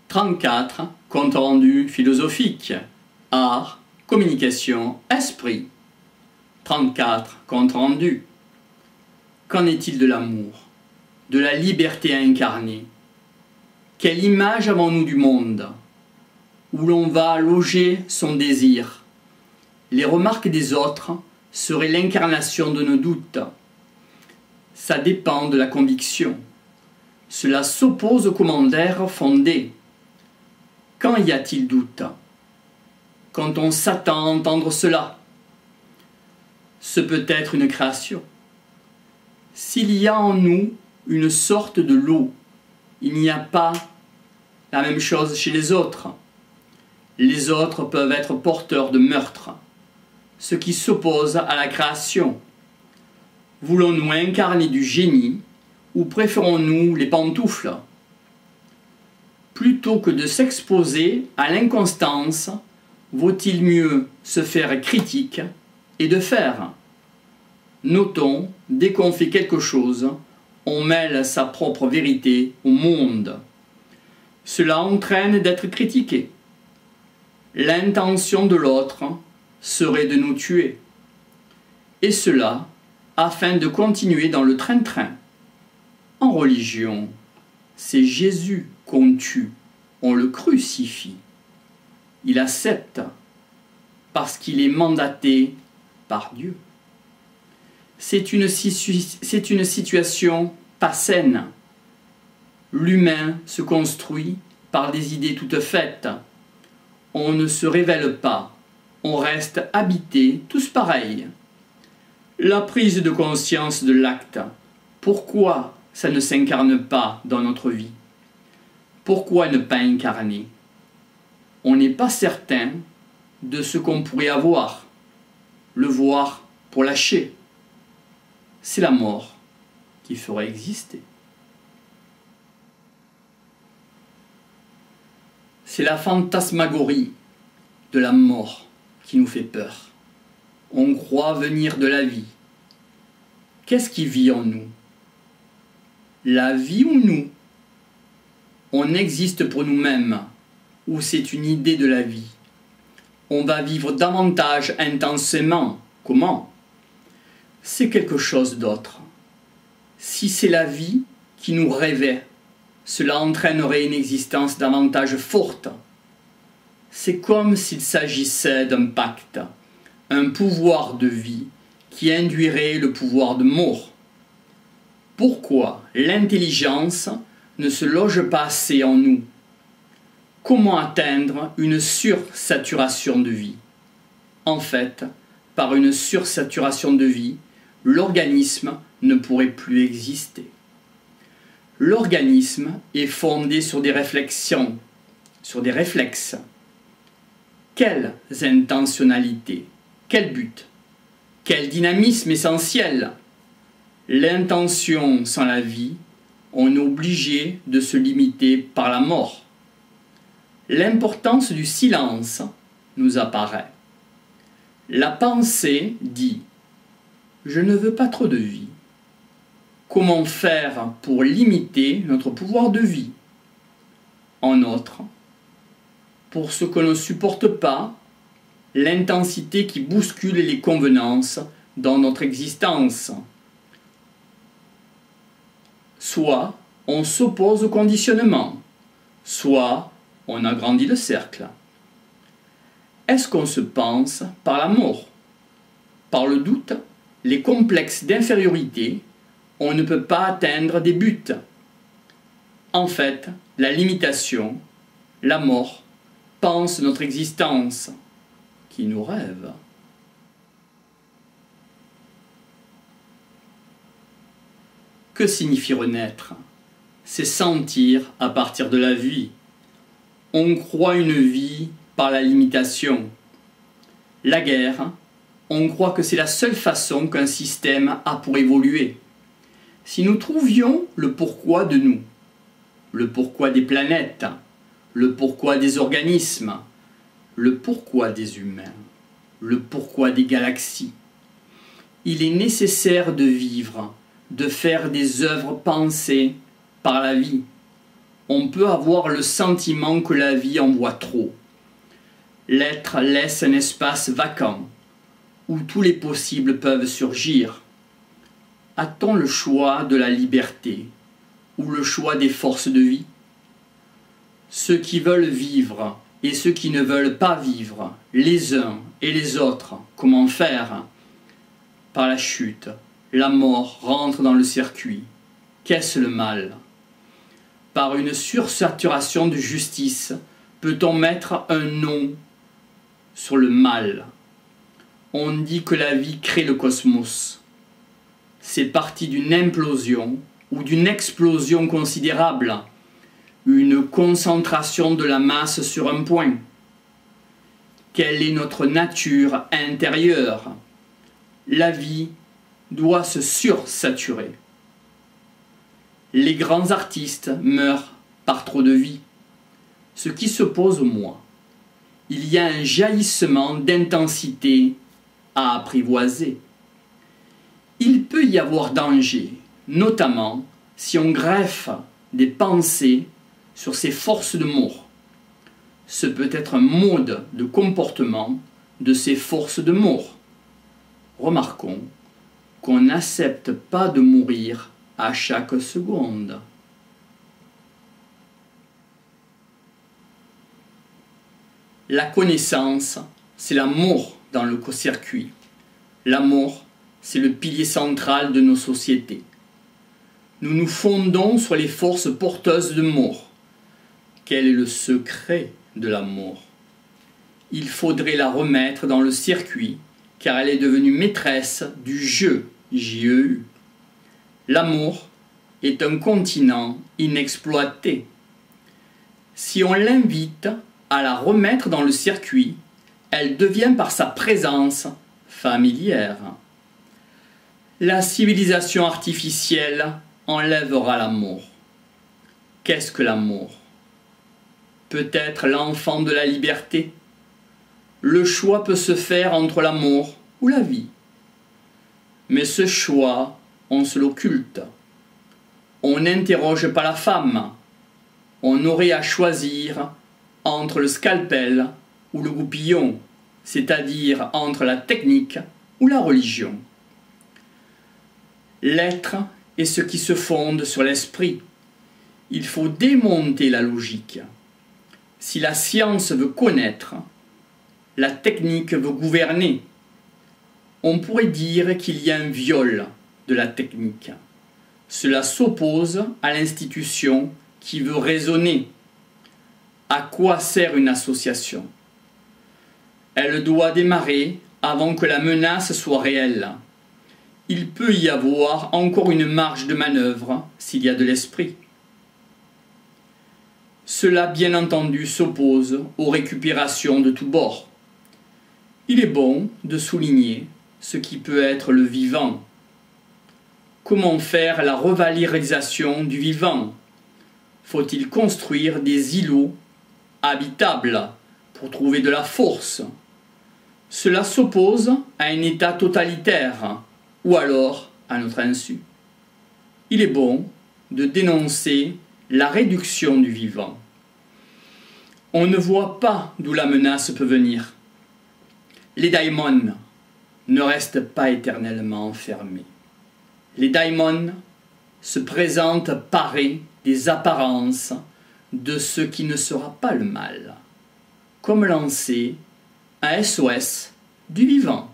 34. Compte rendu philosophique. Art, communication, esprit. 34. Compte rendu. Qu'en est-il de l'amour, de la liberté incarnée? Quelle image avons-nous du monde, où l'on va loger son désir? Les remarques des autres seraient l'incarnation de nos doutes. Ça dépend de la conviction. Cela s'oppose aux commentaires fondés. Quand y a-t-il doute? Quand on s'attend à entendre cela. Ce peut être une création. S'il y a en nous une sorte de lot, il n'y a pas la même chose chez les autres. Les autres peuvent être porteurs de meurtre, ce qui s'oppose à la création. Voulons-nous incarner du génie ou préférons-nous les pantoufles? Plutôt que de s'exposer à l'inconstance, vaut-il mieux se faire critique et de faire? Notons, dès qu'on fait quelque chose, on mêle sa propre vérité au monde. Cela entraîne d'être critiqué. L'intention de l'autre serait de nous tuer. Et cela afin de continuer dans le train-train. En religion, c'est Jésus qu'on tue, on le crucifie. Il accepte parce qu'il est mandaté par Dieu. C'est une situation pas saine. L'humain se construit par des idées toutes faites. On ne se révèle pas, on reste habité, tous pareils. La prise de conscience de l'acte, pourquoi ça ne s'incarne pas dans notre vie? Pourquoi ne pas incarner? On n'est pas certain de ce qu'on pourrait avoir, le voir pour lâcher. C'est la mort qui ferait exister. C'est la fantasmagorie de la mort qui nous fait peur. On croit venir de la vie. Qu'est-ce qui vit en nous? La vie ou nous? On existe pour nous-mêmes, ou c'est une idée de la vie? On va vivre davantage intensément. Comment? C'est quelque chose d'autre. Si c'est la vie qui nous rêvait, cela entraînerait une existence davantage forte. C'est comme s'il s'agissait d'un pacte, un pouvoir de vie qui induirait le pouvoir de mort. Pourquoi l'intelligence ne se loge pas assez en nous? Comment atteindre une sursaturation de vie? En fait, par une sursaturation de vie, l'organisme ne pourrait plus exister. L'organisme est fondé sur des réflexions, sur des réflexes. Quelles intentionnalités? Quel but? Quel dynamisme essentiel? L'intention sans la vie, on est obligé de se limiter par la mort. L'importance du silence nous apparaît. La pensée dit « Je ne veux pas trop de vie ». Comment faire pour limiter notre pouvoir de vie? En outre, pour ce que l'on ne supporte pas, l'intensité qui bouscule les convenances dans notre existence. Soit on s'oppose au conditionnement, soit on agrandit le cercle. Est-ce qu'on se pense par la mort? Par le doute, les complexes d'infériorité, on ne peut pas atteindre des buts. En fait, la limitation, la mort, pense notre existence, qui nous rêve. Que signifie renaître? C'est sentir à partir de la vie. On croit une vie par la limitation. La guerre, on croit que c'est la seule façon qu'un système a pour évoluer. Si nous trouvions le pourquoi de nous, le pourquoi des planètes, le pourquoi des organismes, le pourquoi des humains, le pourquoi des galaxies, il est nécessaire de vivre, de faire des œuvres pensées par la vie. on peut avoir le sentiment que la vie en voit trop. L'être laisse un espace vacant, où tous les possibles peuvent surgir. A-t-on le choix de la liberté, ou le choix des forces de vie? Ceux qui veulent vivre et ceux qui ne veulent pas vivre, les uns et les autres, comment faire? Par la chute, la mort rentre dans le circuit. Qu'est-ce le mal? Par une sursaturation de justice, peut-on mettre un nom sur le mal? On dit que la vie crée le cosmos. C'est parti d'une implosion ou d'une explosion considérable, une concentration de la masse sur un point. Quelle est notre nature intérieure? La vie doit se sursaturer. Les grands artistes meurent par trop de vie. Ce qui s'oppose au moi. Il y a un jaillissement d'intensité à apprivoiser. Il peut y avoir danger, notamment si on greffe des pensées sur ces forces de mort. Ce peut être un mode de comportement de ces forces de mort. Remarquons qu'on n'accepte pas de mourir à chaque seconde. La connaissance, c'est l'amour dans le circuit. L'amour, c'est le pilier central de nos sociétés. Nous nous fondons sur les forces porteuses de mort. Quel est le secret de l'amour? Il faudrait la remettre dans le circuit, car elle est devenue maîtresse du jeu, J-E-U. L'amour est un continent inexploité. Si on l'invite à la remettre dans le circuit, elle devient par sa présence familière. La civilisation artificielle enlèvera l'amour. Qu'est-ce que l'amour? Peut-être l'enfant de la liberté. Le choix peut se faire entre l'amour ou la vie. Mais ce choix, on se l'occulte. On n'interroge pas la femme. On aurait à choisir entre le scalpel ou le goupillon, c'est-à-dire entre la technique ou la religion. L'être est ce qui se fonde sur l'esprit. Il faut démonter la logique. Si la science veut connaître, la technique veut gouverner. On pourrait dire qu'il y a un viol de la technique. Cela s'oppose à l'institution qui veut raisonner. À quoi sert une association? Elle doit démarrer avant que la menace soit réelle. Il peut y avoir encore une marge de manœuvre s'il y a de l'esprit. Cela, bien entendu, s'oppose aux récupérations de tous bords. Il est bon de souligner ce qui peut être le vivant. Comment faire la revalorisation du vivant? Faut-il construire des îlots habitables pour trouver de la force? Cela s'oppose à un état totalitaire ou alors à notre insu. Il est bon de dénoncer la réduction du vivant. On ne voit pas d'où la menace peut venir. Les daimons ne restent pas éternellement enfermés. Les daimons se présentent parés des apparences de ce qui ne sera pas le mal, comme lancer un SOS du vivant.